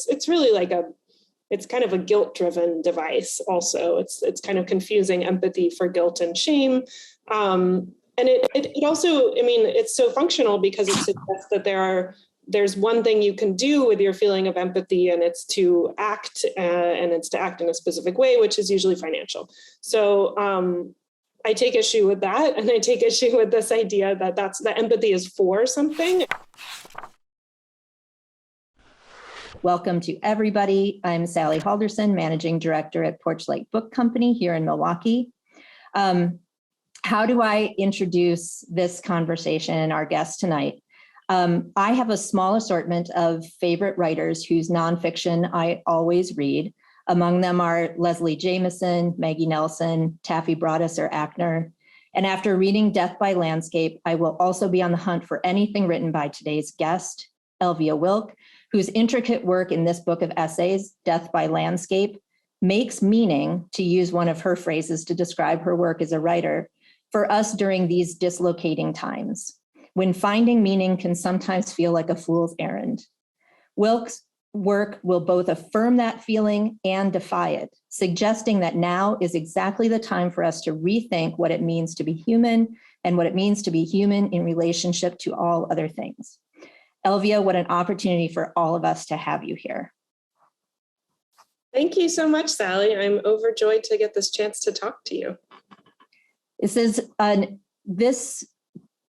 it's really like it's kind of a guilt-driven device also. It's kind of confusing empathy for guilt and shame. And it also, I mean, it's so functional because it suggests that there's one thing you can do with your feeling of empathy, and it's to act, and it's to act in a specific way, which is usually financial. So I take issue with that, and I take issue with this idea that that empathy is for something. Welcome to everybody. I'm Sally Halderson, Managing Director at Porchlight Book Company here in Milwaukee. How do I introduce this conversation and our guest tonight? I have a small assortment of favorite writers whose nonfiction I always read. Among them are Leslie Jamison, Maggie Nelson, Taffy Broadus or Ackner. And after reading Death by Landscape, I will also be on the hunt for anything written by today's guest, Elvia Wilk, whose intricate work in this book of essays, Death by Landscape, makes meaning, to use one of her phrases to describe her work as a writer, for us during these dislocating times, when finding meaning can sometimes feel like a fool's errand. Wilk's work will both affirm that feeling and defy it, suggesting that now is exactly the time for us to rethink what it means to be human and what it means to be human in relationship to all other things. Elvia, what an opportunity for all of us to have you here. Thank you so much, Sally. I'm overjoyed to get this chance to talk to you. This is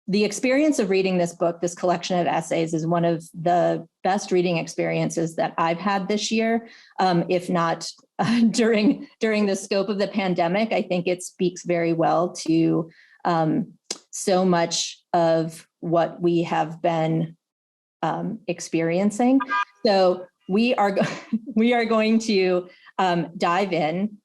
the experience of reading this book, this collection of essays, is one of the best reading experiences that I've had this year, if not during the scope of the pandemic. I think it speaks very well to so much of what we have been experiencing. So we are going to dive in.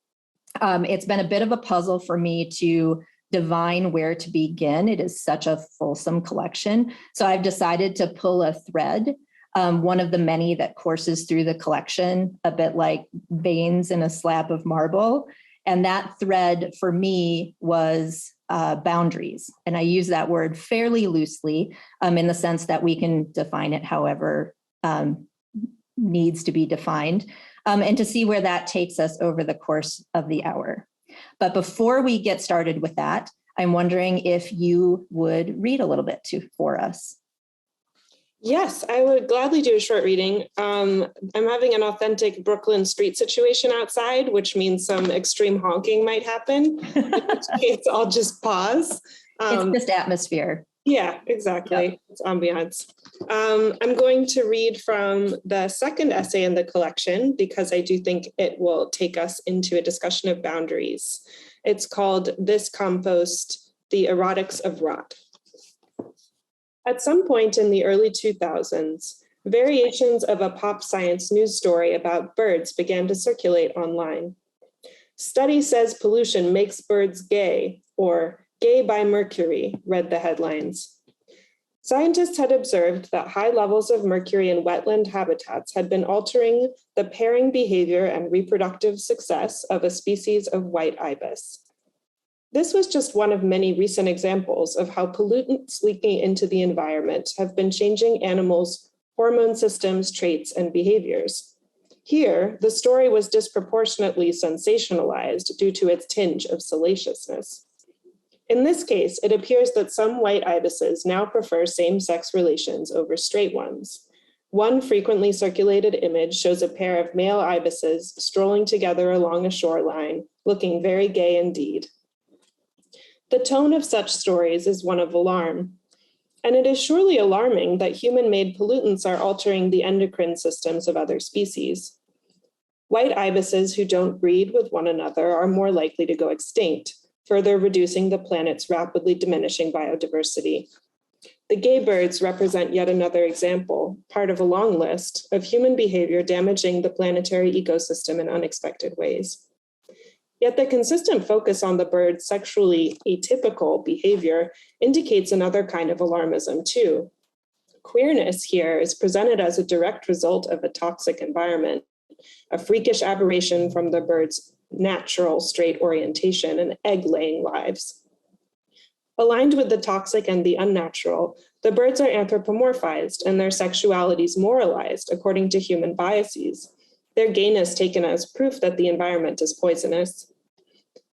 It's been a bit of a puzzle for me to divine where to begin. It is such a fulsome collection. So I've decided to pull a thread, one of the many that courses through the collection, a bit like veins in a slab of marble. And that thread for me was boundaries. And I use that word fairly loosely in the sense that we can define it however needs to be defined, and to see where that takes us over the course of the hour. But before we get started with that, I'm wondering if you would read a little bit for us. Yes, I would gladly do a short reading. I'm having an authentic Brooklyn street situation outside, which means some extreme honking might happen. In which case, I'll just pause. It's just atmosphere. Yeah, exactly. Yep. It's ambiance. I'm going to read from the second essay in the collection because I do think it will take us into a discussion of boundaries. It's called This Compost, The Erotics of Rot. At some point in the early 2000s, variations of a pop science news story about birds began to circulate online. Study says pollution makes birds gay, or gay by mercury, read the headlines. Scientists had observed that high levels of mercury in wetland habitats had been altering the pairing behavior and reproductive success of a species of white ibis. This was just one of many recent examples of how pollutants leaking into the environment have been changing animals' hormone systems, traits, and behaviors. Here, the story was disproportionately sensationalized due to its tinge of salaciousness. In this case, it appears that some white ibises now prefer same-sex relations over straight ones. One frequently circulated image shows a pair of male ibises strolling together along a shoreline, looking very gay indeed. The tone of such stories is one of alarm. And it is surely alarming that human-made pollutants are altering the endocrine systems of other species. White ibises who don't breed with one another are more likely to go extinct, further reducing the planet's rapidly diminishing biodiversity. The gay birds represent yet another example, part of a long list, of human behavior damaging the planetary ecosystem in unexpected ways. Yet the consistent focus on the bird's sexually atypical behavior indicates another kind of alarmism too. Queerness here is presented as a direct result of a toxic environment, a freakish aberration from the bird's natural straight orientation and egg-laying lives. Aligned with the toxic and the unnatural, The birds are anthropomorphized and their sexualities moralized according to human biases, their gayness taken as proof that the environment is poisonous.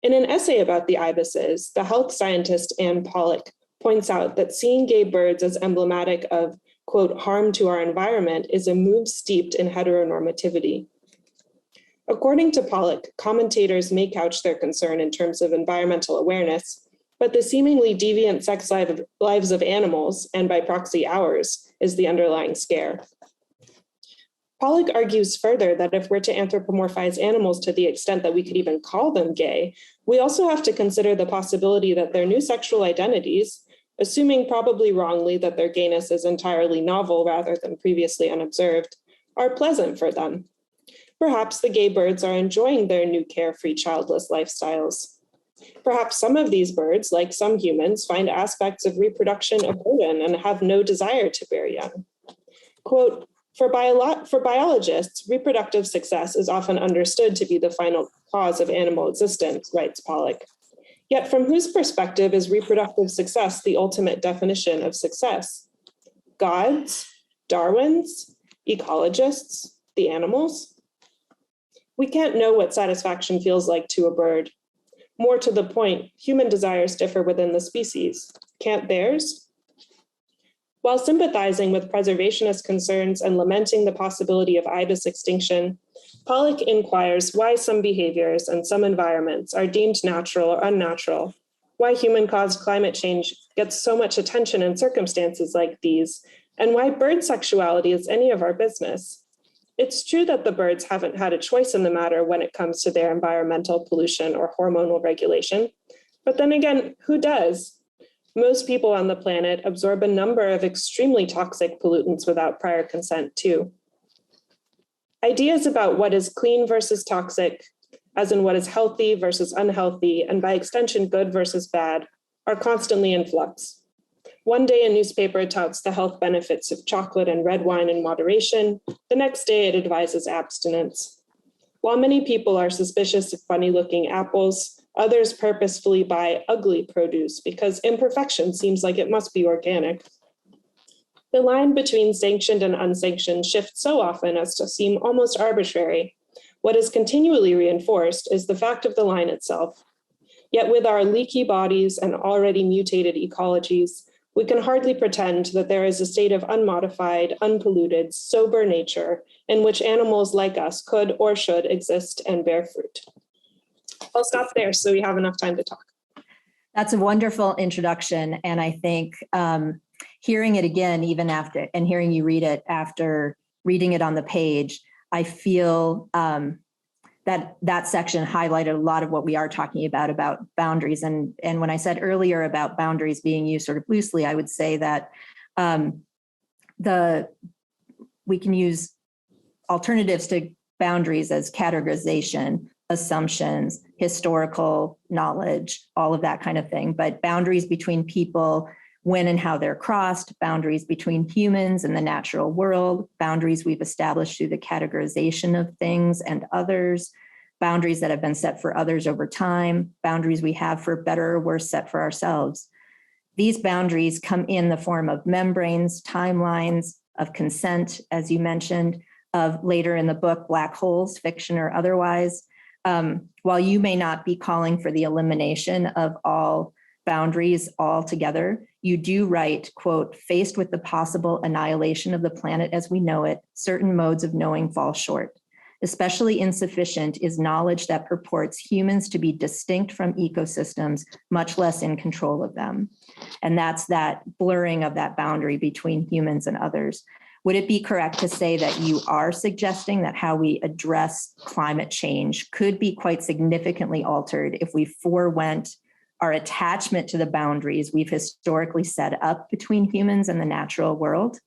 In an essay about the ibises, the health scientist Ann Pollock points out that seeing gay birds as emblematic of, quote, harm to our environment is a move steeped in heteronormativity. According to Pollock, commentators may couch their concern in terms of environmental awareness, but the seemingly deviant sex lives of animals, and by proxy ours, is the underlying scare. Pollock argues further that if we're to anthropomorphize animals to the extent that we could even call them gay, we also have to consider the possibility that their new sexual identities, assuming probably wrongly that their gayness is entirely novel rather than previously unobserved, are pleasant for them. Perhaps the gay birds are enjoying their new carefree, childless lifestyles. Perhaps some of these birds, like some humans, find aspects of reproduction a burden and have no desire to bear young. Quote, for biologists, reproductive success is often understood to be the final cause of animal existence, writes Pollock. Yet from whose perspective is reproductive success the ultimate definition of success? God's, Darwin's, ecologists, the animals? We can't know what satisfaction feels like to a bird. More to the point, human desires differ within the species. Can't theirs? While sympathizing with preservationist concerns and lamenting the possibility of ibis extinction, Pollock inquires why some behaviors and some environments are deemed natural or unnatural, why human-caused climate change gets so much attention in circumstances like these, and why bird sexuality is any of our business. It's true that the birds haven't had a choice in the matter when it comes to their environmental pollution or hormonal regulation. But then again, who does? Most people on the planet absorb a number of extremely toxic pollutants without prior consent too. Ideas about what is clean versus toxic, as in what is healthy versus unhealthy, and by extension good versus bad, are constantly in flux. One day a newspaper touts the health benefits of chocolate and red wine in moderation. The next day it advises abstinence. While many people are suspicious of funny-looking apples, others purposefully buy ugly produce because imperfection seems like it must be organic. The line between sanctioned and unsanctioned shifts so often as to seem almost arbitrary. What is continually reinforced is the fact of the line itself. Yet with our leaky bodies and already mutated ecologies, we can hardly pretend that there is a state of unmodified, unpolluted, sober nature in which animals like us could or should exist and bear fruit. I'll stop there so we have enough time to talk. That's a wonderful introduction. And I think hearing it again, even after, and hearing you read it after reading it on the page, I feel that section highlighted a lot of what we are talking about boundaries. And when I said earlier about boundaries being used sort of loosely, I would say that we can use alternatives to boundaries as categorization, assumptions, historical knowledge, all of that kind of thing. But boundaries between people, when and how they're crossed, boundaries between humans and the natural world, boundaries we've established through the categorization of things and others, boundaries that have been set for others over time, boundaries we have for better or worse set for ourselves. These boundaries come in the form of membranes, timelines, of consent, as you mentioned, of later in the book, black holes, fiction or otherwise. While you may not be calling for the elimination of all boundaries altogether, you do write, quote, faced with the possible annihilation of the planet as we know it, certain modes of knowing fall short. Especially insufficient is knowledge that purports humans to be distinct from ecosystems, much less in control of them. And that's that blurring of that boundary between humans and others. Would it be correct to say that you are suggesting that how we address climate change could be quite significantly altered if we forewent our attachment to the boundaries we've historically set up between humans and the natural world?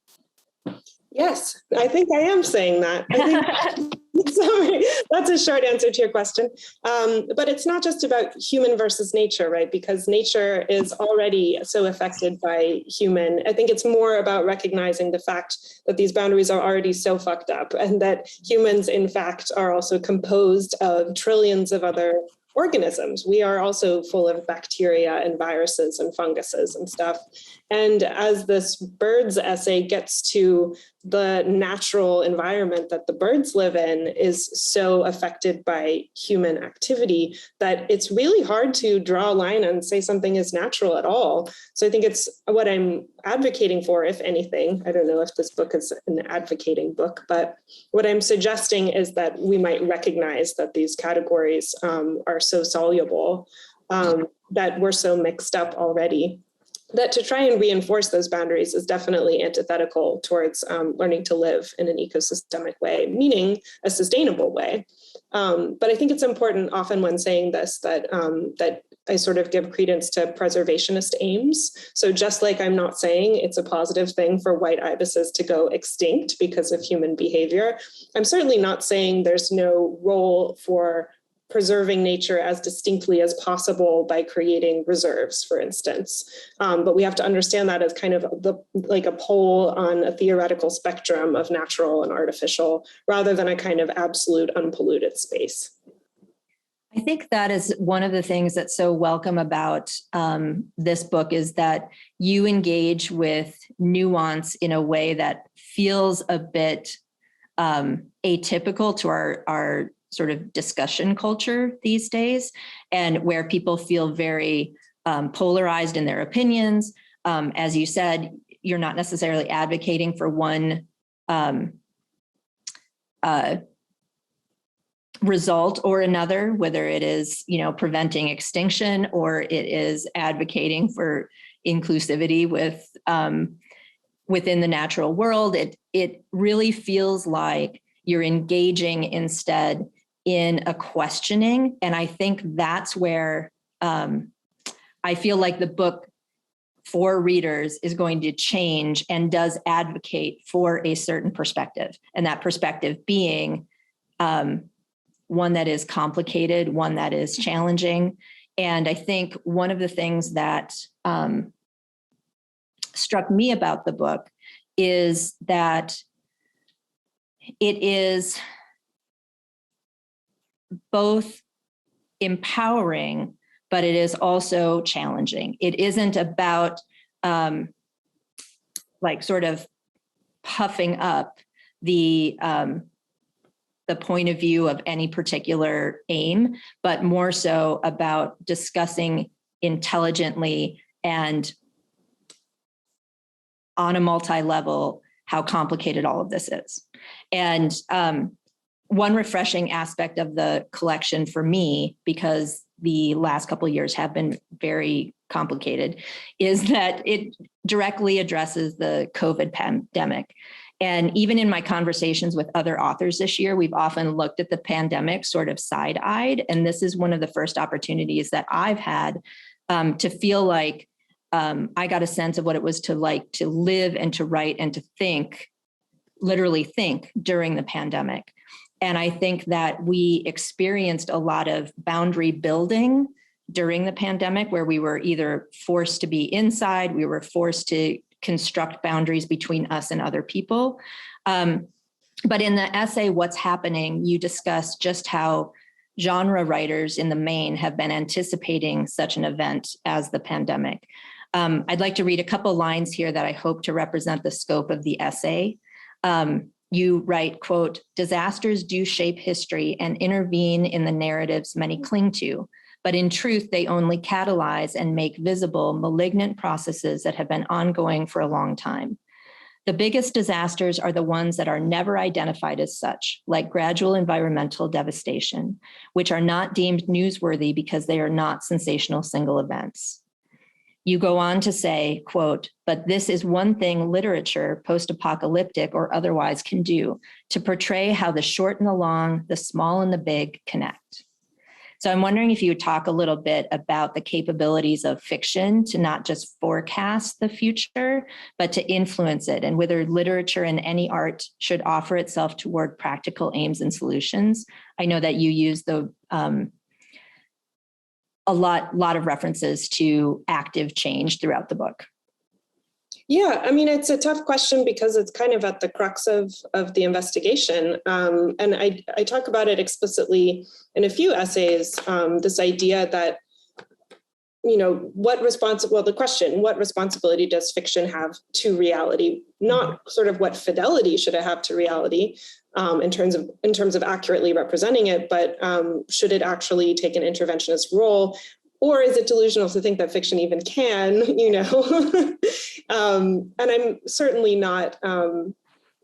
Yes, I think I am saying that. I think sorry, that's a short answer to your question. But it's not just about human versus nature, right? Because nature is already so affected by human. I think it's more about recognizing the fact that these boundaries are already so fucked up and that humans, in fact, are also composed of trillions of other organisms. We are also full of bacteria and viruses and funguses and stuff. And as this birds essay gets to the natural environment that the birds live in is so affected by human activity that it's really hard to draw a line and say something is natural at all. So I think it's what I'm advocating for, if anything. I don't know if this book is an advocating book, but what I'm suggesting is that we might recognize that these categories are so soluble, that we're so mixed up already, that to try and reinforce those boundaries is definitely antithetical towards learning to live in an ecosystemic way, meaning a sustainable way. But I think it's important often when saying this that I sort of give credence to preservationist aims. So just like I'm not saying it's a positive thing for white ibises to go extinct because of human behavior, I'm certainly not saying there's no role for preserving nature as distinctly as possible by creating reserves, for instance. But we have to understand that as kind of like a pole on a theoretical spectrum of natural and artificial, rather than a kind of absolute unpolluted space. I think that is one of the things that's so welcome about this book, is that you engage with nuance in a way that feels a bit atypical to our sort of discussion culture these days, and where people feel very polarized in their opinions. As you said, you're not necessarily advocating for one result or another, whether it is, preventing extinction or it is advocating for inclusivity within the natural world. It really feels like you're engaging instead in a questioning. And I think that's where I feel like the book for readers is going to change and does advocate for a certain perspective. And that perspective being one that is complicated, one that is challenging. And I think one of the things that struck me about the book is that it is both empowering, but it is also challenging. It isn't about sort of puffing up the point of view of any particular aim, but more so about discussing intelligently and on a multi-level how complicated all of this is. And one refreshing aspect of the collection for me, because the last couple of years have been very complicated, is that it directly addresses the COVID pandemic. And even in my conversations with other authors this year, we've often looked at the pandemic sort of side-eyed. And this is one of the first opportunities that I've had to feel like I got a sense of what it was to live and to write and to think, literally think, during the pandemic. And I think that we experienced a lot of boundary building during the pandemic, where we were either forced to be inside, we were forced to construct boundaries between us and other people. But in the essay, What's Happening, you discuss just how genre writers in the main have been anticipating such an event as the pandemic. I'd like to read a couple lines here that I hope to represent the scope of the essay. You write, quote, "Disasters do shape history and intervene in the narratives many cling to, but in truth, they only catalyze and make visible malignant processes that have been ongoing for a long time. The biggest disasters are the ones that are never identified as such, like gradual environmental devastation, which are not deemed newsworthy because they are not sensational single events." You go on to say, quote, "But this is one thing literature, post-apocalyptic or otherwise, can do, to portray how the short and the long, the small and the big connect." So I'm wondering if you would talk a little bit about the capabilities of fiction to not just forecast the future, but to influence it, and whether literature and any art should offer itself toward practical aims and solutions. I know that you use a lot of references to active change throughout the book. Yeah, I mean, it's a tough question because it's kind of at the crux of the investigation. And I talk about it explicitly in a few essays, this idea that the question, what responsibility does fiction have to reality? Not sort of what fidelity should it have to reality in terms of accurately representing it, but should it actually take an interventionist role? Or is it delusional to think that fiction even can, and I'm certainly not, I'm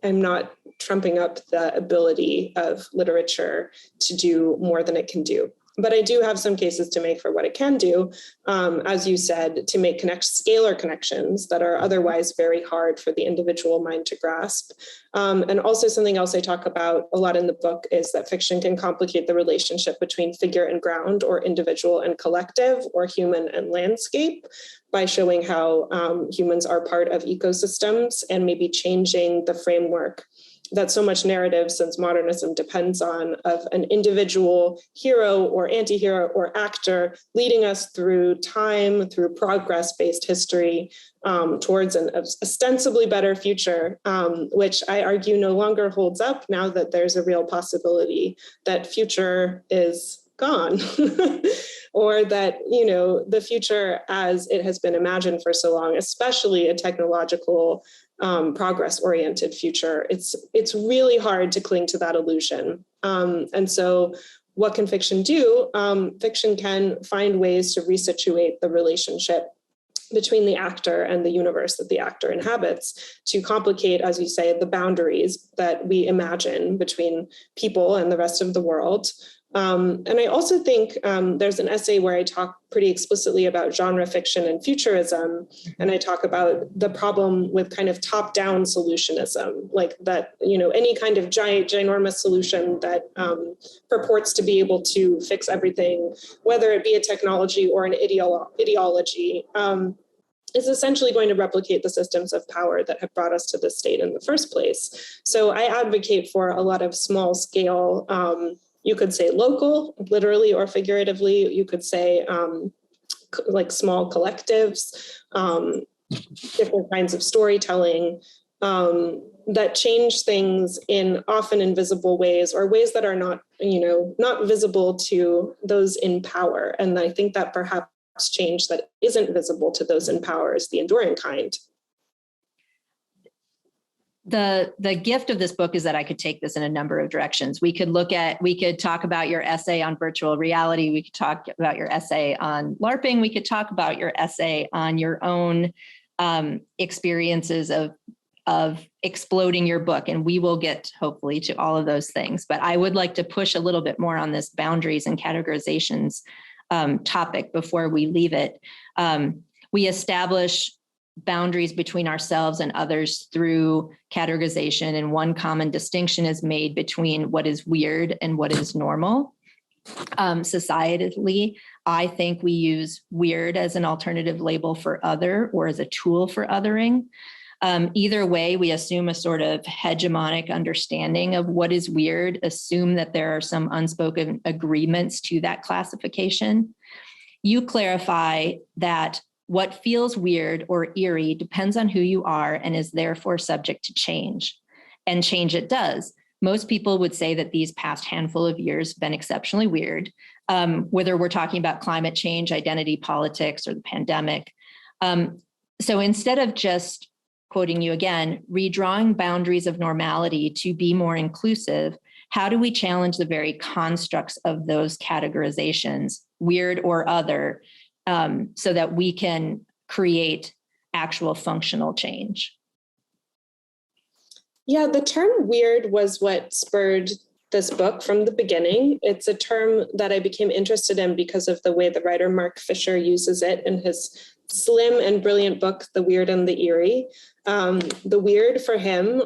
not trumping up the ability of literature to do more than it can do. But I do have some cases to make for what it can do, as you said, to make scalar connections that are otherwise very hard for the individual mind to grasp. And also something else I talk about a lot in the book is that fiction can complicate the relationship between figure and ground, or individual and collective, or human and landscape, by showing how humans are part of ecosystems and maybe changing the framework that so much narrative, since modernism depends on, of an individual hero or anti-hero or actor leading us through time, through progress-based history, towards an ostensibly better future, which I argue no longer holds up now that there's a real possibility that future is gone. Or that, the future as it has been imagined for so long, especially a technological progress-oriented future, it's really hard to cling to that illusion. And so what can fiction do? Fiction can find ways to resituate the relationship between the actor and the universe that the actor inhabits, to complicate, as you say, the boundaries that we imagine between people and the rest of the world. And I also think there's an essay where I talk pretty explicitly about genre fiction and futurism, and I talk about the problem with kind of top-down solutionism, like that, any kind of ginormous solution that purports to be able to fix everything, whether it be a technology or an ideology, is essentially going to replicate the systems of power that have brought us to this state in the first place. So I advocate for a lot of small scale, you could say local, literally or figuratively. You could say like small collectives, different kinds of storytelling that change things in often invisible ways, or ways that are not visible to those in power. And I think that perhaps change that isn't visible to those in power is the enduring kind. The gift of this book is that I could take this in a number of directions. We could talk about your essay on virtual reality. We could talk about your essay on LARPing. We could talk about your essay on your own experiences of exploding your book. And we will get hopefully to all of those things. But I would like to push a little bit more on this boundaries and categorizations topic before we leave it. We establish boundaries between ourselves and others through categorization, and one common distinction is made between what is weird and what is normal. Societally, I think we use weird as an alternative label for other, or as a tool for othering. Either way, we assume a sort of hegemonic understanding of what is weird, assume that there are some unspoken agreements to that classification. You clarify that what feels weird or eerie depends on who you are and is therefore subject to change. And change it does. Most people would say that these past handful of years have been exceptionally weird, whether we're talking about climate change, identity politics, or the pandemic. So instead of just, quoting you again, redrawing boundaries of normality to be more inclusive, how do we challenge the very constructs of those categorizations, weird or other, so that we can create actual functional change? Yeah, the term weird was what spurred this book from the beginning. It's a term that I became interested in because of the way the writer Mark Fisher uses it in his slim and brilliant book, The Weird and the Eerie. The weird for him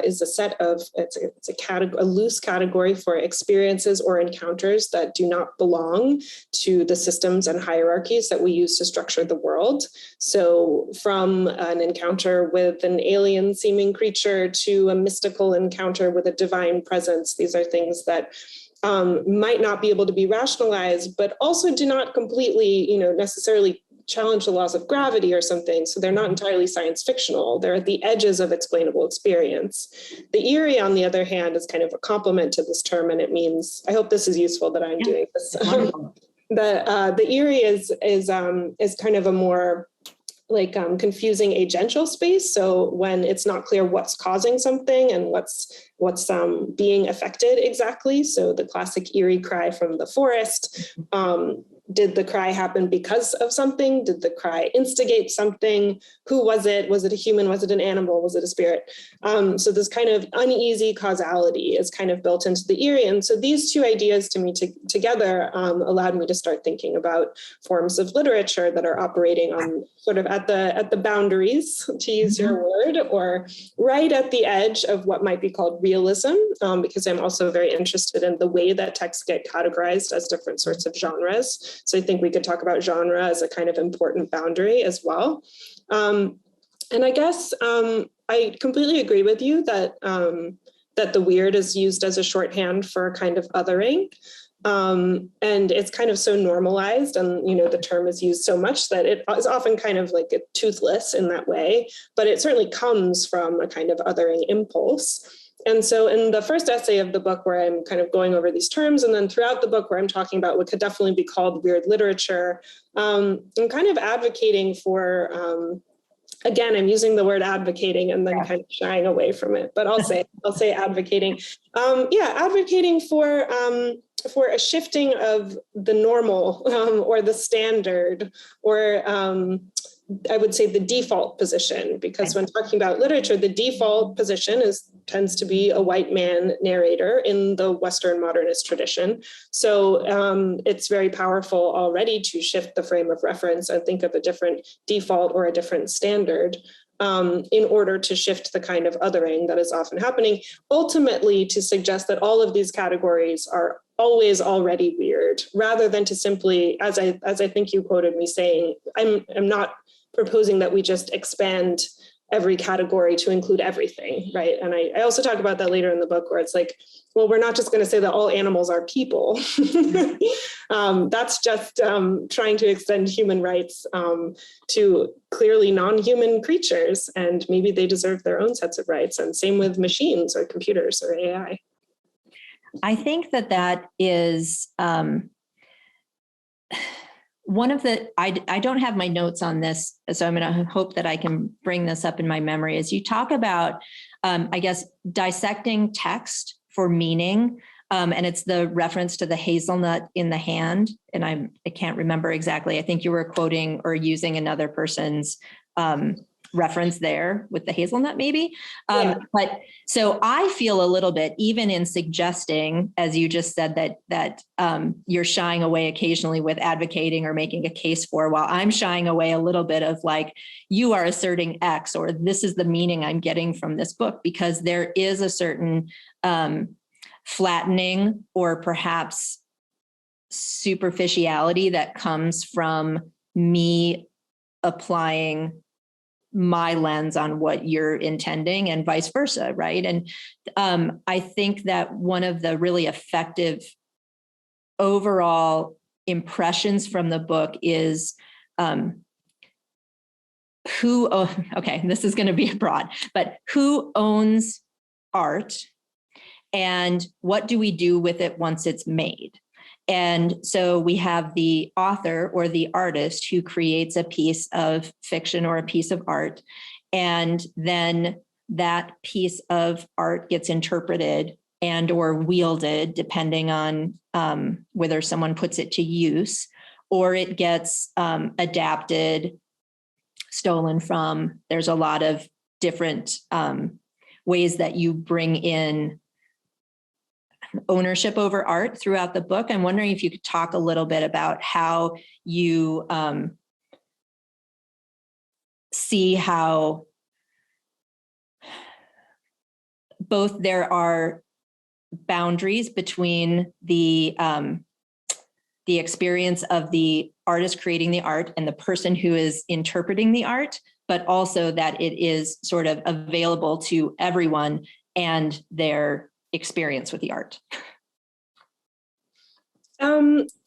is a set of, it's a loose category for experiences or encounters that do not belong to the systems and hierarchies that we use to structure the world. So from an encounter with an alien seeming creature to a mystical encounter with a divine presence, these are things that might not be able to be rationalized, but also do not completely, necessarily challenge the laws of gravity or something. So they're not entirely science fictional. They're at the edges of explainable experience. The eerie, on the other hand, is kind of a complement to this term. And it means, I hope this is useful that I'm doing this. The eerie is kind of a more like confusing agential space. So when it's not clear what's causing something and what's being affected exactly. So the classic eerie cry from the forest. Did the cry happen because of something? Did the cry instigate something? Who was it? Was it a human? Was it an animal? Was it a spirit? So this kind of uneasy causality is kind of built into the eerie. And so these two ideas to me together allowed me to start thinking about forms of literature that are operating on sort of at the boundaries, to use your word, or right at the edge of what might be called realism, because I'm also very interested in the way that texts get categorized as different sorts of genres. So I think we could talk about genre as a kind of important boundary as well. And I guess I completely agree with you that that the weird is used as a shorthand for kind of othering. And it's kind of so normalized, and the term is used so much that it is often kind of like a toothless in that way, but it certainly comes from a kind of othering impulse. And so in the first essay of the book, where I'm kind of going over these terms, and then throughout the book where I'm talking about what could definitely be called weird literature, I'm kind of advocating for, again, I'm using the word advocating and then kind of shying away from it, but I'll say advocating. Advocating for a shifting of the normal or the standard, or I would say the default position, because when talking about literature, the default position tends to be a white man narrator in the Western modernist tradition. So it's very powerful already to shift the frame of reference and think of a different default or a different standard in order to shift the kind of othering that is often happening, ultimately to suggest that all of these categories are always already weird, rather than to simply, as I think you quoted me saying, I'm not proposing that we just expand every category to include everything, right? And I also talk about that later in the book, where it's like, well, we're not just going to say that all animals are people. That's just trying to extend human rights to clearly non-human creatures, and maybe they deserve their own sets of rights. And same with machines or computers or AI. I think that is one of the, I don't have my notes on this, so I'm going to hope that I can bring this up in my memory. As you talk about, I guess, dissecting text for meaning, and it's the reference to the hazelnut in the hand, and I can't remember exactly. I think you were quoting or using another person's reference there with the hazelnut, maybe. But so I feel a little bit, even in suggesting, as you just said, that you're shying away occasionally with advocating or making a case for, while I'm shying away a little bit of like, you are asserting X, or this is the meaning I'm getting from this book, because there is a certain flattening or perhaps superficiality that comes from me applying my lens on what you're intending and vice versa, right? And I think that one of the really effective overall impressions from the book is this is going to be broad, but who owns art and what do we do with it once it's made? And so we have the author or the artist who creates a piece of fiction or a piece of art, and then that piece of art gets interpreted and or wielded, depending on whether someone puts it to use, or it gets adapted, stolen from. There's a lot of different ways that you bring in ownership over art throughout the book. I'm wondering if you could talk a little bit about how you see how both there are boundaries between the experience of the artist creating the art and the person who is interpreting the art, but also that it is sort of available to everyone and their experience with the art.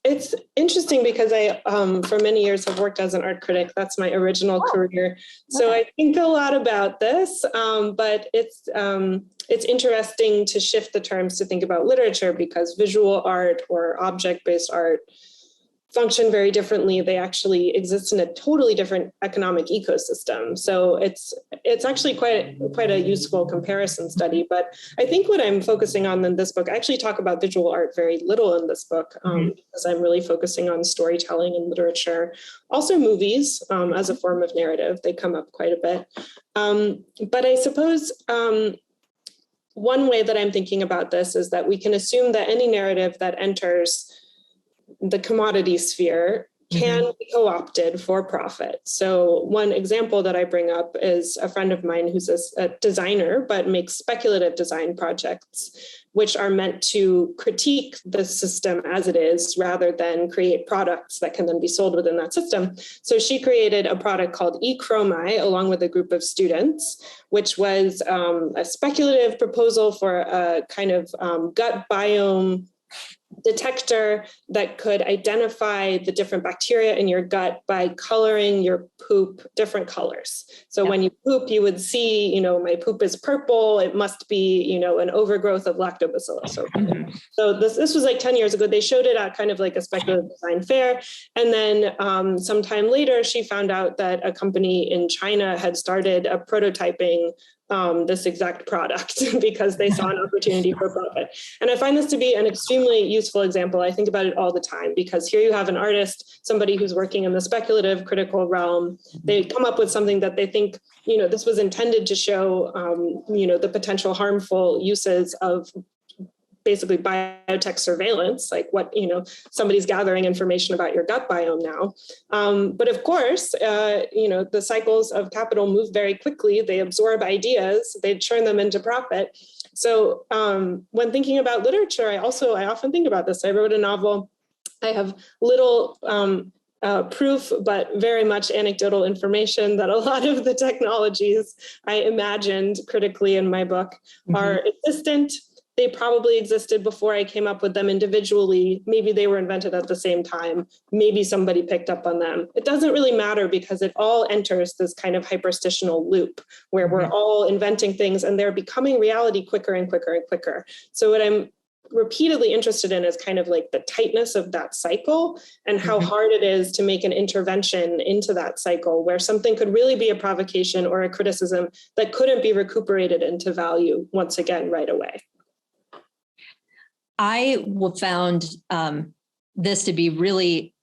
It's interesting because I, for many years, have worked as an art critic. That's my original career. So I think a lot about this, but it's interesting to shift the terms to think about literature, because visual art or object-based art function very differently. They actually exist in a totally different economic ecosystem. So it's actually quite a useful comparison study. But I think what I'm focusing on in this book, I actually talk about visual art very little in this book, because I'm really focusing on storytelling and literature. Also movies as a form of narrative, they come up quite a bit. But I suppose one way that I'm thinking about this is that we can assume that any narrative that enters the commodity sphere can be co-opted for profit. So one example that I bring up is a friend of mine who's a designer, but makes speculative design projects, which are meant to critique the system as it is, rather than create products that can then be sold within that system. So she created a product called E-Chromi along with a group of students, which was a speculative proposal for a kind of gut biome detector that could identify the different bacteria in your gut by coloring your poop different colors. So when you poop, you would see, my poop is purple. It must be, an overgrowth of lactobacillus. So this was like 10 years ago. They showed it at kind of like a speculative design fair. And then sometime later, she found out that a company in China had started a prototyping this exact product because they saw an opportunity for profit. And I find this to be an extremely useful example. I think about it all the time because here you have an artist, somebody who's working in the speculative critical realm. They come up with something that they think, this was intended to show, the potential harmful uses of basically biotech surveillance, like what, somebody's gathering information about your gut biome now. But of course, the cycles of capital move very quickly. They absorb ideas, they churn them into profit. So when thinking about literature, I often think about this. I wrote a novel. I have little proof, but very much anecdotal information that a lot of the technologies I imagined critically in my book are existent. They probably existed before I came up with them individually. Maybe they were invented at the same time. Maybe somebody picked up on them. It doesn't really matter because it all enters this kind of hyperstitional loop where we're all inventing things and they're becoming reality quicker and quicker and quicker. So what I'm repeatedly interested in is kind of like the tightness of that cycle and how hard it is to make an intervention into that cycle where something could really be a provocation or a criticism that couldn't be recuperated into value once again right away. I found this to be really,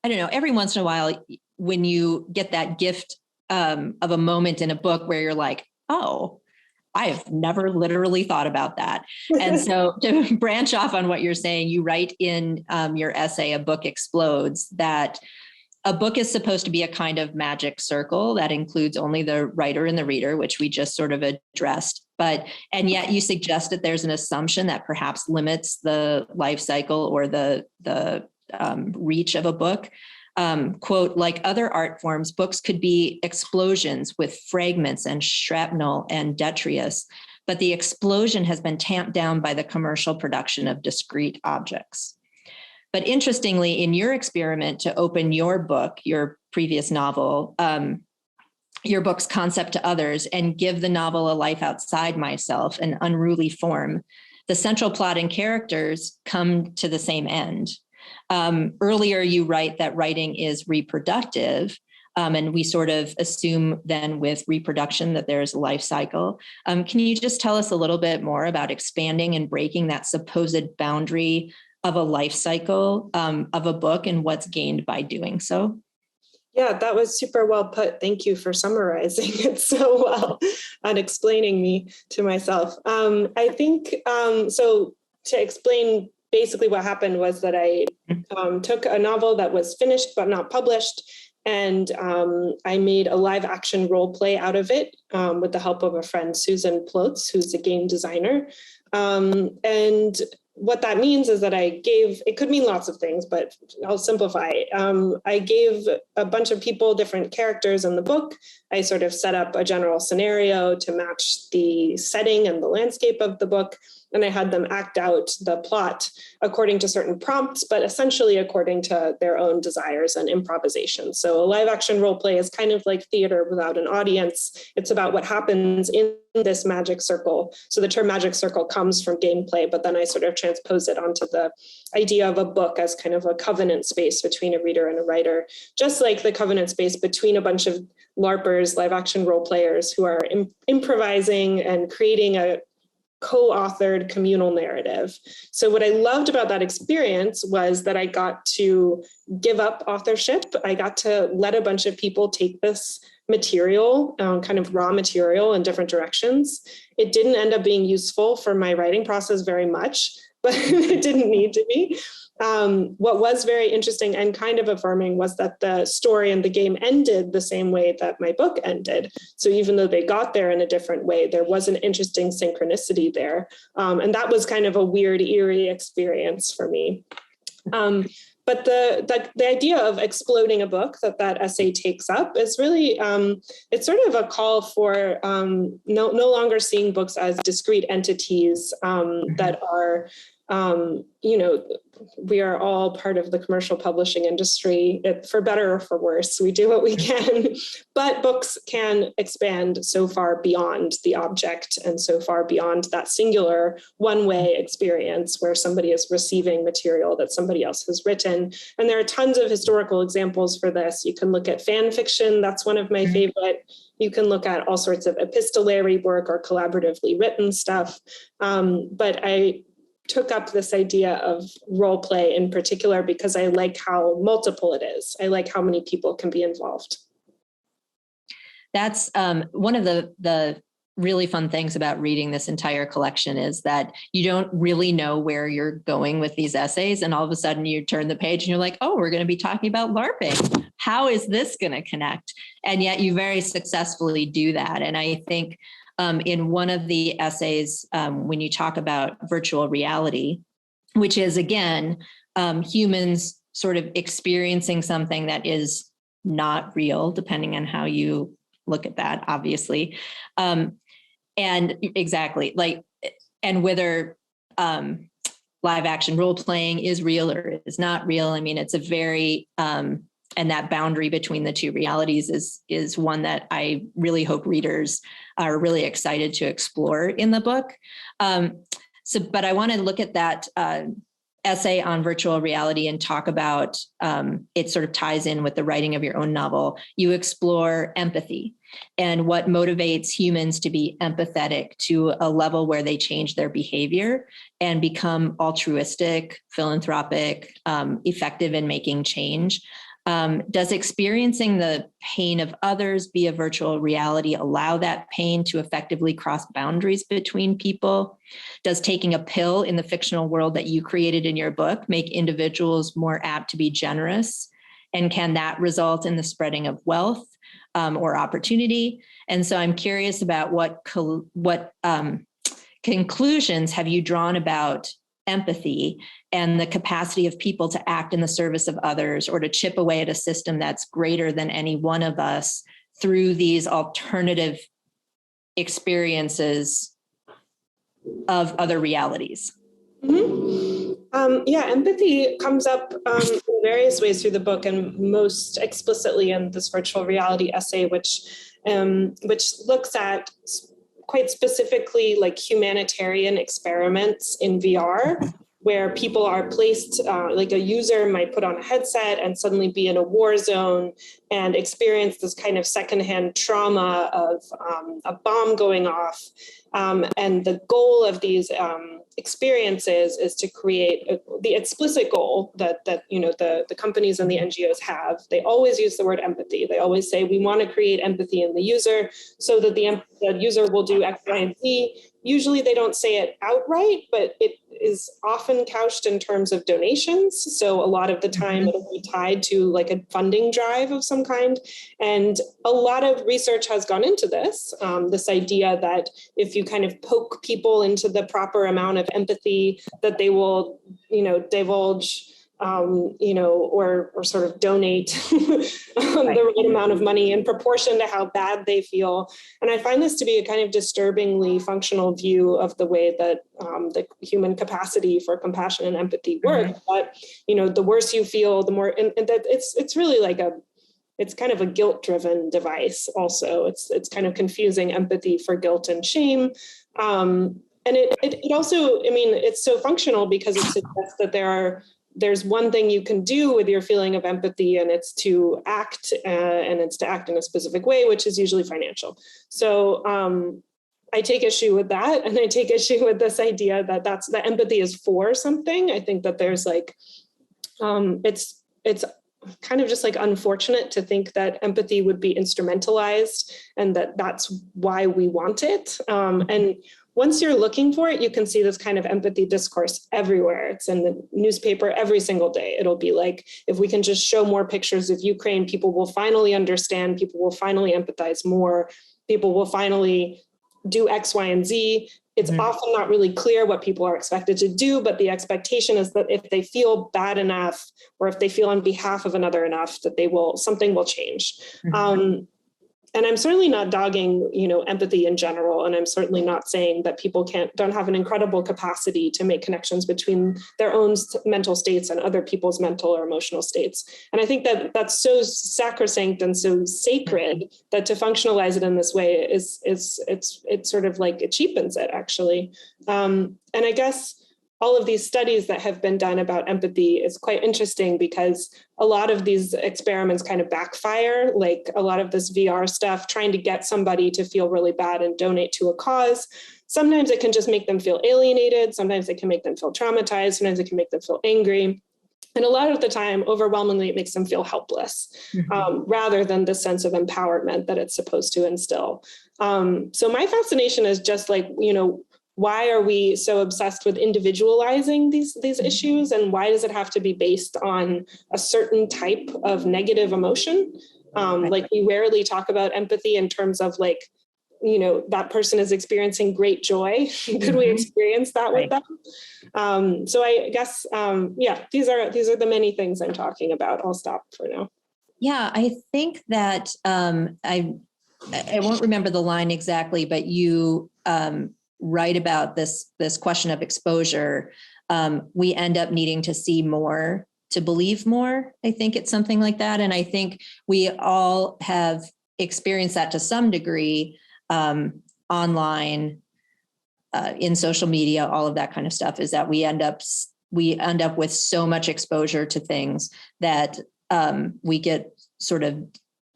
every once in a while when you get that gift of a moment in a book where you're like, oh, I've never literally thought about that. And so to branch off on what you're saying, you write in your essay, A Book Explodes, that a book is supposed to be a kind of magic circle that includes only the writer and the reader, which we just sort of addressed. And yet you suggest that there's an assumption that perhaps limits the life cycle or the reach of a book. Quote, like other art forms, books could be explosions with fragments and shrapnel and detritus, but the explosion has been tamped down by the commercial production of discrete objects. But interestingly, in your experiment to open your book, your previous novel, your book's concept to others and give the novel a life outside myself, an unruly form, the central plot and characters come to the same end. Earlier, you write that writing is reproductive, and we sort of assume then with reproduction that there's a life cycle. Can you just tell us a little bit more about expanding and breaking that supposed boundary of a life cycle of a book and what's gained by doing so? Yeah, that was super well put. Thank you for summarizing it so well and explaining me to myself. I think, so to explain basically what happened was that I took a novel that was finished but not published, and I made a live action role play out of it with the help of a friend, Susan Plotz, who's a game designer. And what that means is that it could mean lots of things, but I'll simplify. I gave a bunch of people different characters in the book. I sort of set up a general scenario to match the setting and the landscape of the book. and I had them act out the plot according to certain prompts, but essentially according to their own desires and improvisation. So a live action role play is kind of like theater without an audience. It's about what happens in this magic circle. So the term magic circle comes from gameplay, but then I sort of transpose it onto the idea of a book as kind of a covenant space between a reader and a writer, just like the covenant space between a bunch of LARPers, live action role players who are improvising and creating a co-authored communal narrative. So what I loved about that experience was that I got to give up authorship. I got to let a bunch of people take this material, kind of raw material in different directions. It didn't end up being useful for my writing process very much, but it didn't need to be. What was very interesting and kind of affirming was that the story and the game ended the same way that my book ended. So even though they got there in a different way, there was an interesting synchronicity there. And that was kind of a weird, eerie experience for me. But the idea of exploding a book that essay takes up is really, it's sort of a call for no longer seeing books as discrete entities that are, we are all part of the commercial publishing industry, for better or for worse. We do what we can, but books can expand so far beyond the object and so far beyond that singular one-way experience where somebody is receiving material that somebody else has written. And there are tons of historical examples for this. You can look at fan fiction. That's one of my favorite. You can look at all sorts of epistolary work or collaboratively written stuff. But I took up this idea of role play in particular because I like how multiple it is. I like how many people can be involved. That's one of the really fun things about reading this entire collection is that you don't really know where you're going with these essays. And all of a sudden you turn the page and you're like, oh, we're going to be talking about LARPing. How is this going to connect? And yet you very successfully do that. And I think in one of the essays, when you talk about virtual reality, which is, again, humans sort of experiencing something that is not real, depending on how you look at that, obviously. And exactly, and whether live action role playing is real or is not real. I mean, it's a very, and that boundary between the two realities is one that I really hope readers are really excited to explore in the book. But I want to look at that essay on virtual reality and talk about, it sort of ties in with the writing of your own novel. You explore empathy and what motivates humans to be empathetic to a level where they change their behavior and become altruistic, philanthropic, effective in making change. Does experiencing the pain of others via virtual reality allow that pain to effectively cross boundaries between people? Does taking a pill in the fictional world that you created in your book make individuals more apt to be generous? And can that result in the spreading of wealth or opportunity? And so I'm curious about what conclusions have you drawn about empathy and the capacity of people to act in the service of others or to chip away at a system that's greater than any one of us through these alternative experiences of other realities? Empathy comes up in various ways through the book, and most explicitly in this virtual reality essay, which looks at quite specifically like humanitarian experiments in VR, where people are placed, like a user might put on a headset and suddenly be in a war zone and experience this kind of secondhand trauma of a bomb going off. And the goal of these experiences is to create the explicit goal that the companies and the NGOs have. They always use the word empathy. They always say, we want to create empathy in the user so that the user will do X, Y, and Z. Usually they don't say it outright, but it is often couched in terms of donations. So a lot of the time it'll be tied to like a funding drive of some kind. And a lot of research has gone into this, this idea that if you kind of poke people into the proper amount of empathy, that they will, divulge or sort of donate the right amount of money in proportion to how bad they feel. And I find this to be a kind of disturbingly functional view of the way that the human capacity for compassion and empathy work. But, the worse you feel, the more, and that it's really like it's kind of a guilt-driven device also. It's kind of confusing empathy for guilt and shame. And it also, it's so functional because it suggests that there's one thing you can do with your feeling of empathy, and it's to act, and it's to act in a specific way, which is usually financial. So I take issue with that, and I take issue with this idea that that empathy is for something. I think that there's like, it's kind of just like unfortunate to think that empathy would be instrumentalized and that that's why we want it. And once you're looking for it, you can see this kind of empathy discourse everywhere. It's in the newspaper every single day. It'll be like, if we can just show more pictures of Ukraine, people will finally understand, people will finally empathize more, people will finally do X, Y, and Z. It's often not really clear what people are expected to do, but the expectation is that if they feel bad enough, or if they feel on behalf of another enough, that something will change. And I'm certainly not dogging, empathy in general. And I'm certainly not saying that people don't have an incredible capacity to make connections between their own mental states and other people's mental or emotional states. And I think that that's so sacrosanct and so sacred that to functionalize it in this way it's sort of like, it cheapens it actually. And I guess all of these studies that have been done about empathy is quite interesting because a lot of these experiments kind of backfire, like a lot of this VR stuff, trying to get somebody to feel really bad and donate to a cause. Sometimes it can just make them feel alienated. Sometimes it can make them feel traumatized. Sometimes it can make them feel angry. And a lot of the time, overwhelmingly, it makes them feel helpless rather than the sense of empowerment that it's supposed to instill. So my fascination is just like, why are we so obsessed with individualizing these issues? And why does it have to be based on a certain type of negative emotion? Like we rarely talk about empathy in terms of like, that person is experiencing great joy. Could we experience that with them? So I guess, these are the many things I'm talking about. I'll stop for now. Yeah, I think that I won't remember the line exactly, but you write about this question of exposure. We end up needing to see more to believe more. I think it's something like that. And I think we all have experienced that to some degree online, in social media, all of that kind of stuff, is that we end up with so much exposure to things that we get sort of,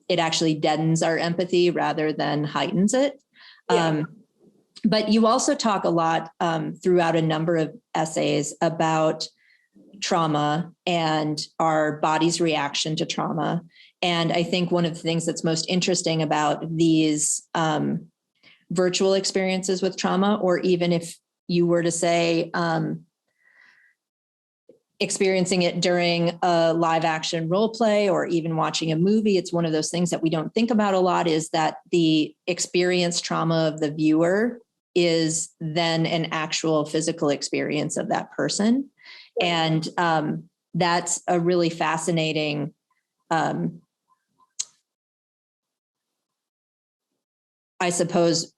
it actually deadens our empathy rather than heightens it. Yeah. But you also talk a lot throughout a number of essays about trauma and our body's reaction to trauma. And I think one of the things that's most interesting about these virtual experiences with trauma, or even if you were to say experiencing it during a live action role play or even watching a movie, it's one of those things that we don't think about a lot, is that the experienced trauma of the viewer is then an actual physical experience of that person. And that's a really fascinating I suppose,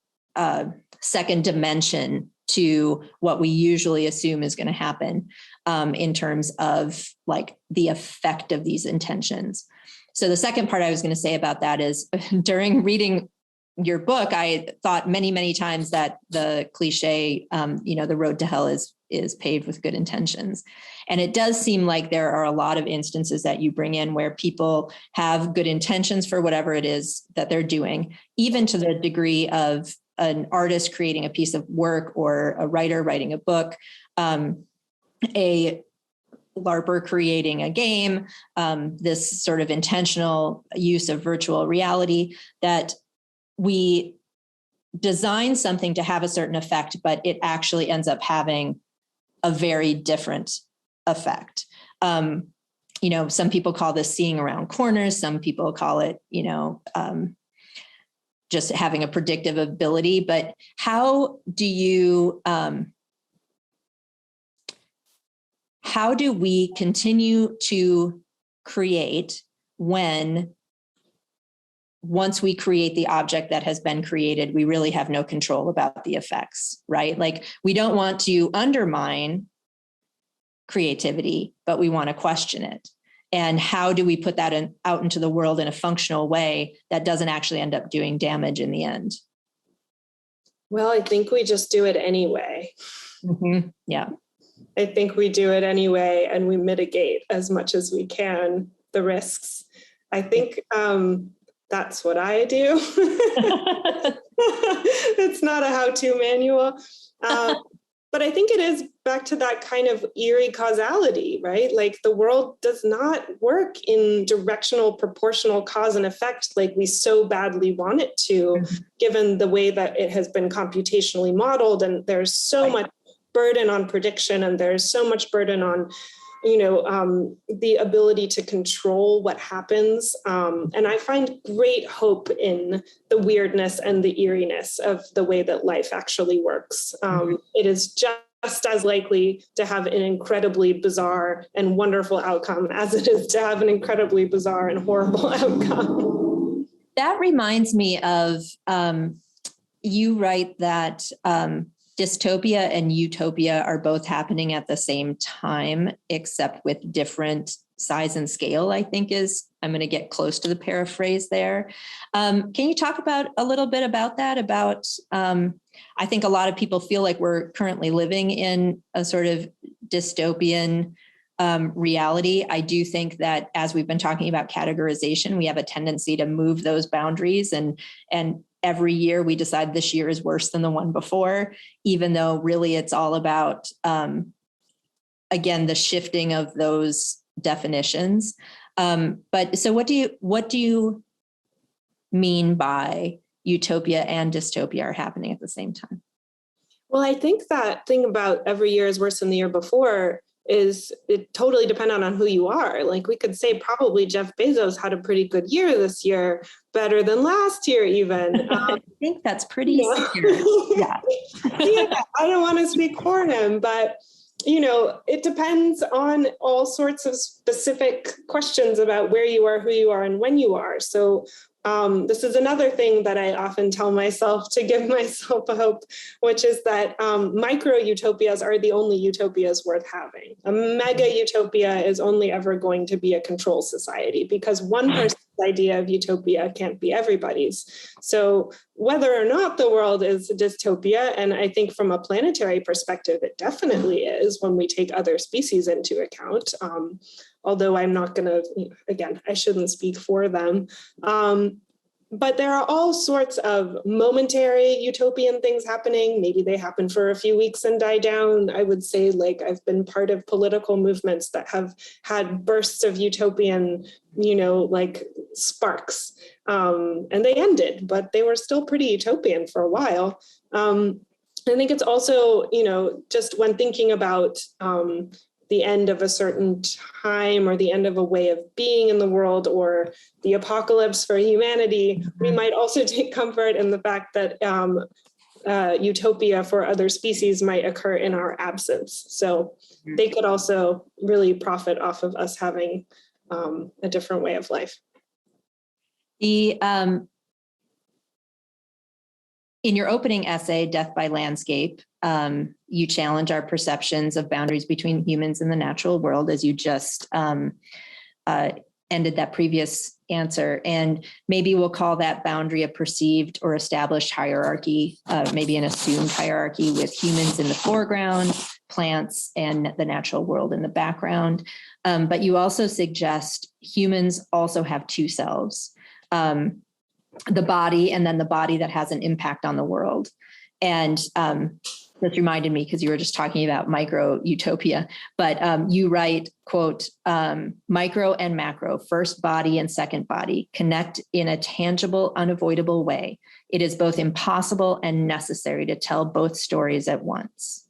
second dimension to what we usually assume is going to happen in terms of like the effect of these intentions. So the second part I was going to say about that is during reading your book, I thought many, many times that the cliche, the road to hell is paved with good intentions. And it does seem like there are a lot of instances that you bring in where people have good intentions for whatever it is that they're doing, even to the degree of an artist creating a piece of work or a writer writing a book, a LARPer creating a game, this sort of intentional use of virtual reality, that we design something to have a certain effect, but it actually ends up having a very different effect. Some people call this seeing around corners. Some people call it, just having a predictive ability. But how do how do we continue to create when once we create the object that has been created, we really have no control about the effects, right? Like we don't want to undermine creativity, but we want to question it. And how do we put that out into the world in a functional way that doesn't actually end up doing damage in the end? Well, I think we just do it anyway. Mm-hmm. Yeah. I think we do it anyway, and we mitigate as much as we can the risks. I think that's what I do. It's not a how-to manual. But I think it is back to that kind of eerie causality, right? Like the world does not work in directional proportional cause and effect like we so badly want it to, given the way that it has been computationally modeled. And there's so much burden on prediction, and there's so much burden on the ability to control what happens. And I find great hope in the weirdness and the eeriness of the way that life actually works. It is just as likely to have an incredibly bizarre and wonderful outcome as it is to have an incredibly bizarre and horrible outcome. That reminds me of, you write that dystopia and utopia are both happening at the same time, except with different size and scale, I think I'm going to get close to the paraphrase there. Can you talk about a little bit about that? I think a lot of people feel like we're currently living in a sort of dystopian reality. I do think that as we've been talking about categorization, we have a tendency to move those boundaries, and every year we decide this year is worse than the one before, even though really it's all about, again, the shifting of those definitions. But so what do you mean by utopia and dystopia are happening at the same time? Well, I think that thing about every year is worse than the year before is it totally dependent on who you are. Like we could say probably Jeff Bezos had a pretty good year this year, better than last year even. I think that's pretty secure. Yeah. Yeah, I don't want to speak for him, but it depends on all sorts of specific questions about where you are, who you are, and when you are. So this is another thing that I often tell myself to give myself a hope, which is that micro utopias are the only utopias worth having. A mega utopia is only ever going to be a control society because one person's idea of utopia can't be everybody's. So whether or not the world is a dystopia, and I think from a planetary perspective, it definitely is when we take other species into account. Although I'm not going to, again, I shouldn't speak for them. But there are all sorts of momentary utopian things happening. Maybe they happen for a few weeks and die down. I would say, like, I've been part of political movements that have had bursts of utopian, like sparks. And they ended, but they were still pretty utopian for a while. I think it's also, just when thinking about the end of a certain time or the end of a way of being in the world or the apocalypse for humanity, we might also take comfort in the fact that utopia for other species might occur in our absence. So they could also really profit off of us having a different way of life. In your opening essay, Death by Landscape, you challenge our perceptions of boundaries between humans and the natural world, as you just ended that previous answer. And maybe we'll call that boundary a perceived or established hierarchy, maybe an assumed hierarchy with humans in the foreground, plants, and the natural world in the background. But you also suggest humans also have two selves. The body, and then the body that has an impact on the world. And this reminded me, because you were just talking about micro utopia, but you write, quote, micro and macro, first body and second body, connect in a tangible, unavoidable way. It is both impossible and necessary to tell both stories at once.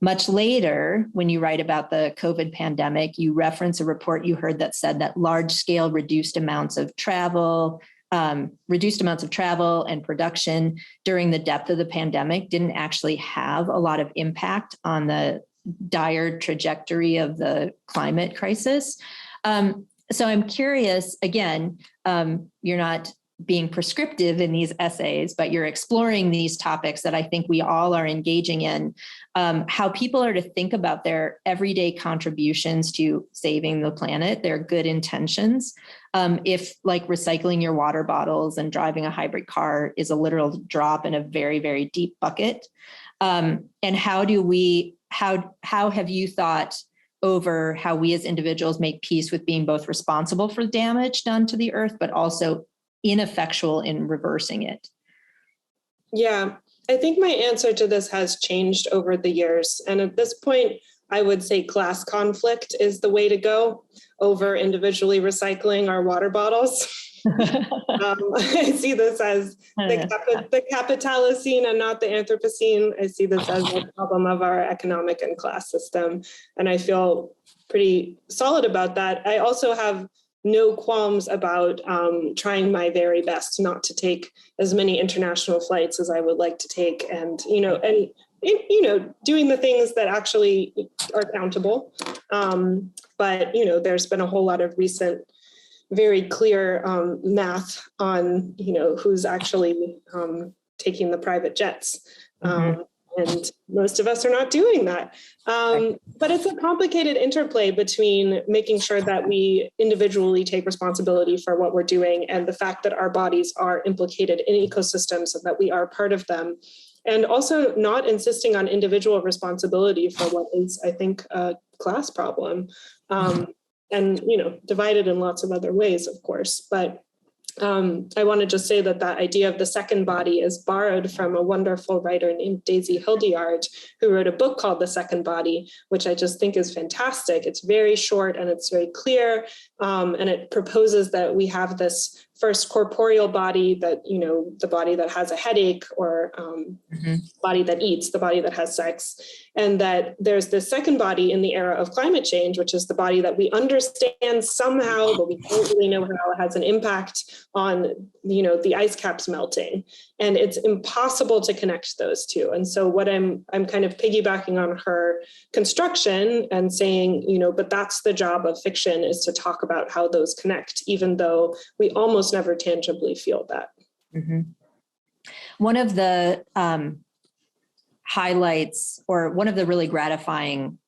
Much later, when you write about the COVID pandemic, you reference a report you heard that said that large-scale reduced amounts of travel and production during the depth of the pandemic didn't actually have a lot of impact on the dire trajectory of the climate crisis. So I'm curious, again, you're not being prescriptive in these essays, but you're exploring these topics that I think we all are engaging in, how people are to think about their everyday contributions to saving the planet, their good intentions. If like recycling your water bottles and driving a hybrid car is a literal drop in a very, very deep bucket. And how have you thought over how we as individuals make peace with being both responsible for damage done to the earth, but also ineffectual in reversing it? Yeah, I think my answer to this has changed over the years. And at this point, I would say class conflict is the way to go over individually recycling our water bottles. I see this as the Capitalocene and not the Anthropocene. I see this as a problem of our economic and class system. And I feel pretty solid about that. I also have no qualms about trying my very best not to take as many international flights as I would like to take, and doing the things that actually are countable. But there's been a whole lot of recent, very clear math on who's actually taking the private jets. And most of us are not doing that. But it's a complicated interplay between making sure that we individually take responsibility for what we're doing and the fact that our bodies are implicated in ecosystems and that we are part of them. And also not insisting on individual responsibility for what is, I think, a class problem. And, divided in lots of other ways, of course. But I want to just say that idea of the second body is borrowed from a wonderful writer named Daisy Hildegard, who wrote a book called The Second Body, which I just think is fantastic. It's very short and it's very clear. And it proposes that we have this first corporeal body that, the body that has a headache, or body that eats, the body that has sex. And that there's this second body in the era of climate change, which is the body that we understand somehow, but we don't really know how it has an impact on, the ice caps melting. And it's impossible to connect those two. And so what I'm kind of piggybacking on her construction and saying, but that's the job of fiction, is to talk about how those connect, even though we almost never tangibly feel that. Mm-hmm. One of the highlights, or one of the really gratifying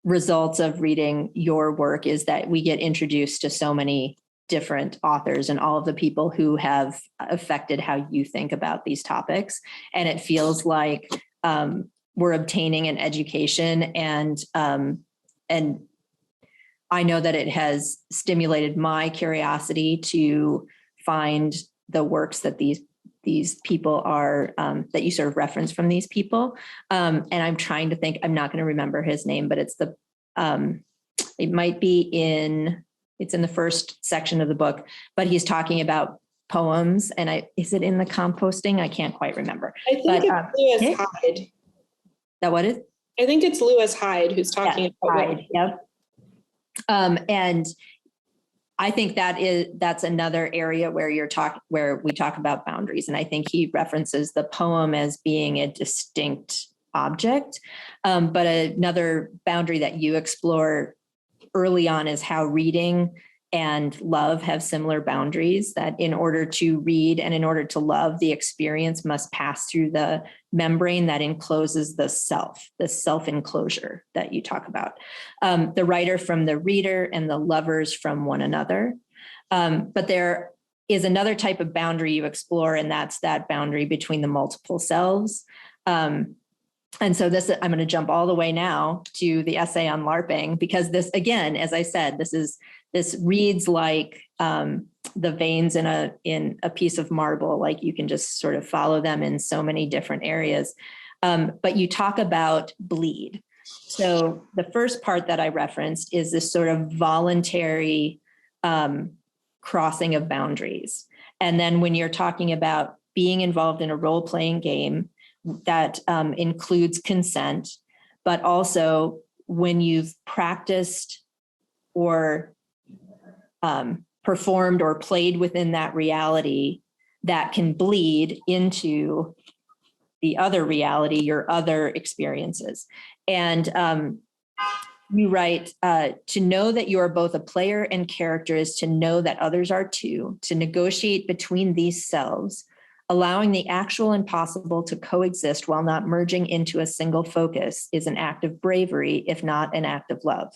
results of reading your work, is that we get introduced to so many different authors and all of the people who have affected how you think about these topics. And it feels like we're obtaining an education, and I know that it has stimulated my curiosity to find the works that these people are, that you sort of reference from these people. And I'm trying to think, I'm not going to remember his name, but it's it might be it's in the first section of the book, but he's talking about poems. And is it in the composting? I can't quite remember. I think it's Lewis Hyde. That what is? I think it's Lewis Hyde who's talking about Hyde, yep. And I think that's another area where where we talk about boundaries. And I think he references the poem as being a distinct object. But another boundary that you explore early on is how reading and love have similar boundaries, that in order to read and in order to love, the experience must pass through the membrane that encloses the self-enclosure that you talk about. The writer from the reader and the lovers from one another. But there is another type of boundary you explore, and that's that boundary between the multiple selves. And so I'm going to jump all the way now to the essay on LARPing, because this, again, as I said, this reads like the veins in a piece of marble, like you can just sort of follow them in so many different areas. But you talk about bleed. So the first part that I referenced is this sort of voluntary crossing of boundaries. And then when you're talking about being involved in a role-playing game, that includes consent, but also when you've practiced or performed or played within that reality, that can bleed into the other reality, your other experiences. And you write, to know that you are both a player and character is to know that others are too, to negotiate between these selves, allowing the actual and possible to coexist while not merging into a single focus is an act of bravery, if not an act of love.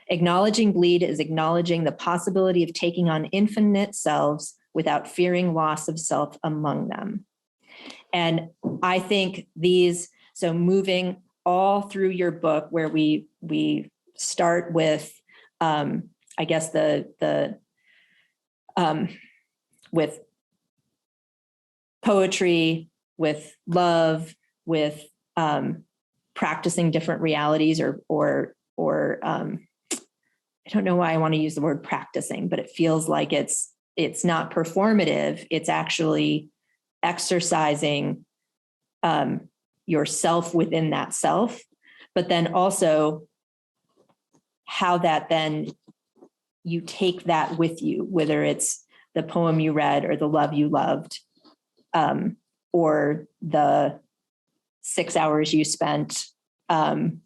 Acknowledging bleed is acknowledging the possibility of taking on infinite selves without fearing loss of self among them. And I think these, so moving all through your book, where we start with, I guess with poetry, with love, with practicing different realities, or I don't know why I want to use the word practicing, but it feels like it's not performative. It's actually exercising yourself within that self, but then also how that then you take that with you, whether it's the poem you read or the love you loved, or the 6 hours you spent in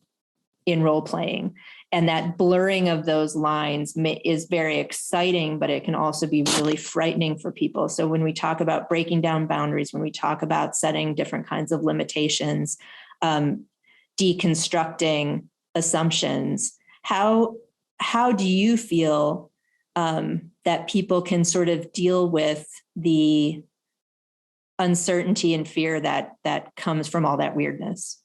role playing. And that blurring of those lines is very exciting, but it can also be really frightening for people. So when we talk about breaking down boundaries, when we talk about setting different kinds of limitations, deconstructing assumptions, how do you feel that people can sort of deal with the uncertainty and fear that comes from all that weirdness?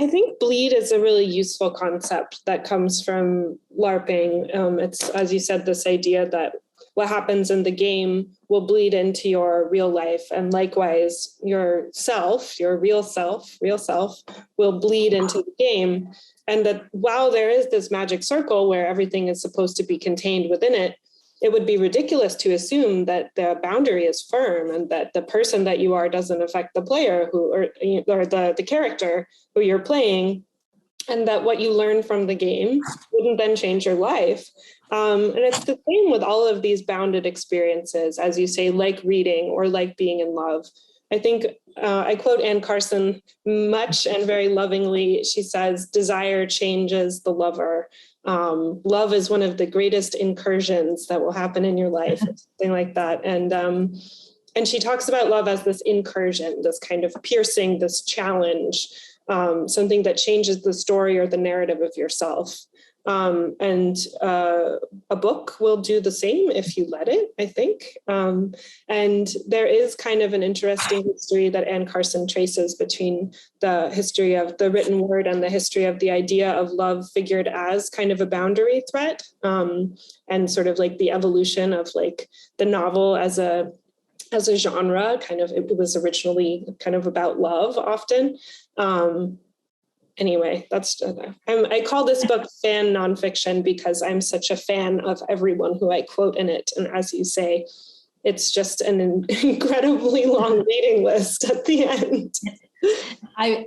I think bleed is a really useful concept that comes from LARPing. It's, as you said, this idea that what happens in the game will bleed into your real life. And likewise, your real self will bleed into the game. And that while there is this magic circle where everything is supposed to be contained within it, it would be ridiculous to assume that the boundary is firm and that the person that you are doesn't affect the player or the character who you're playing, and that what you learn from the game wouldn't then change your life. And it's the same with all of these bounded experiences, as you say, like reading or like being in love. I think I quote Ann Carson much and very lovingly. She says, "Desire changes the lover. Love is one of the greatest incursions that will happen in your life," something like that. And she talks about love as this incursion, this kind of piercing, this challenge, something that changes the story or the narrative of yourself. And a book will do the same if you let it, I think. And there is kind of an interesting history that Ann Carson traces between the history of the written word and the history of the idea of love figured as kind of a boundary threat, and sort of like the evolution of like the novel as a genre. Kind of, it was originally kind of about love often. Anyway, I call this book fan nonfiction because I'm such a fan of everyone who I quote in it. And as you say, it's just an incredibly long reading list at the end. I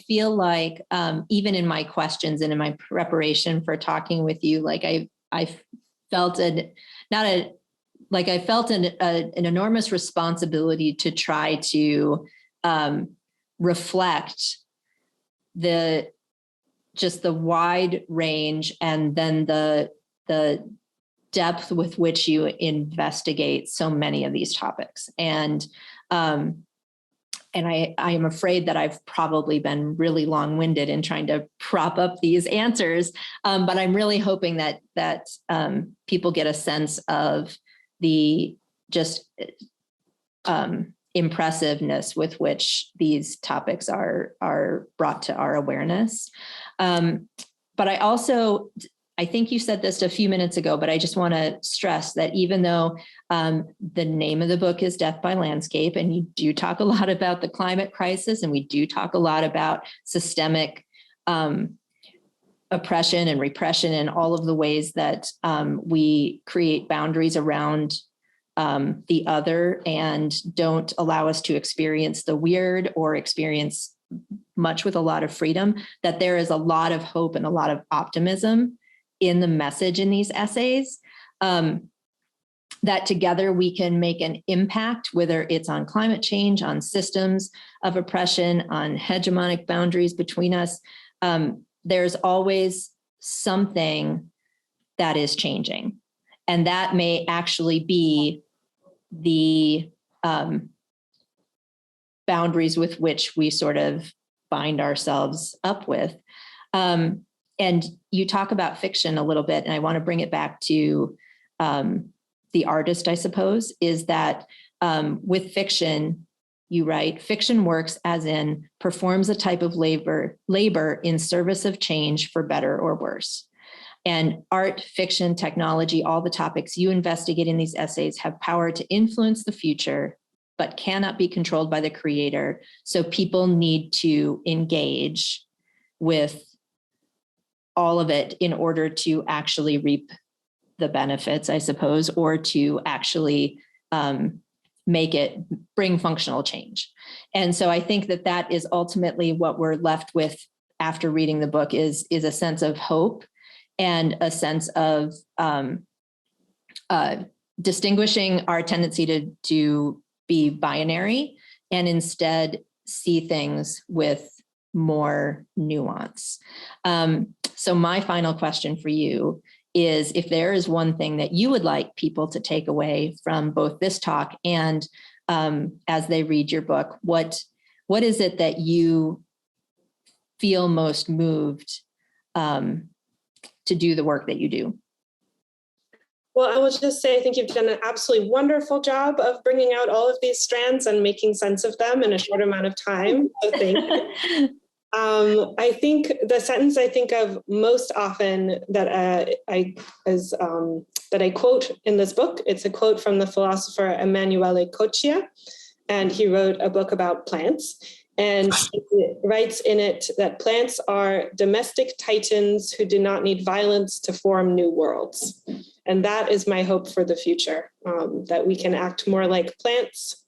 feel like even in my questions and in my preparation for talking with you, like I felt an enormous responsibility to try to reflect the wide range and then the depth with which you investigate so many of these topics. And I am afraid that I've probably been really long-winded in trying to prop up these answers, but I'm really hoping that people get a sense of the just impressiveness with which these topics are brought to our awareness. But I think you said this a few minutes ago, but I just want to stress that even though the name of the book is Death by Landscape, and you do talk a lot about the climate crisis, and we do talk a lot about systemic oppression and repression and all of the ways that we create boundaries around the other and don't allow us to experience the weird or experience much with a lot of freedom, that there is a lot of hope and a lot of optimism in the message in these essays. that together we can make an impact, whether it's on climate change, on systems of oppression, on hegemonic boundaries between us. There's always something that is changing. And that may actually be the boundaries with which we sort of bind ourselves up with. And you talk about fiction a little bit, and I want to bring it back to the artist, I suppose, is that with fiction, you write, fiction works as in performs a type of labor in service of change for better or worse. And art, fiction, technology, all the topics you investigate in these essays have power to influence the future, but cannot be controlled by the creator. So people need to engage with all of it in order to actually reap the benefits, I suppose, or to actually bring functional change. And so I think that is ultimately what we're left with after reading the book is a sense of hope and a sense of distinguishing our tendency to be binary and instead see things with more nuance. So my final question for you is, if there is one thing that you would like people to take away from both this talk and as they read your book, what is it that you feel most moved to do the work that you do? Well, I will just say, I think you've done an absolutely wonderful job of bringing out all of these strands and making sense of them in a short amount of time. So thank you. I think the sentence I think of most often that I quote in this book, it's a quote from the philosopher Emanuele Koja, and he wrote a book about plants. And he writes in it that plants are domestic titans who do not need violence to form new worlds. And that is my hope for the future, that we can act more like plants,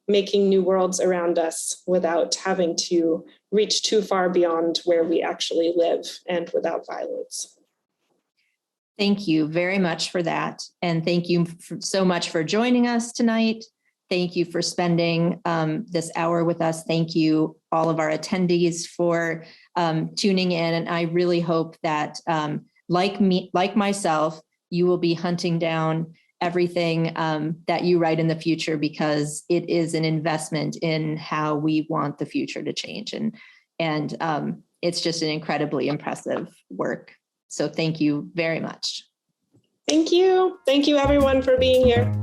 making new worlds around us without having to reach too far beyond where we actually live and without violence. Thank you very much for that. And thank you so much for joining us tonight. Thank you for spending this hour with us. Thank you, all of our attendees, for tuning in. And I really hope that, like myself, you will be hunting down everything that you write in the future, because it is an investment in how we want the future to change. And it's just an incredibly impressive work. So thank you very much. Thank you. Thank you, everyone, for being here.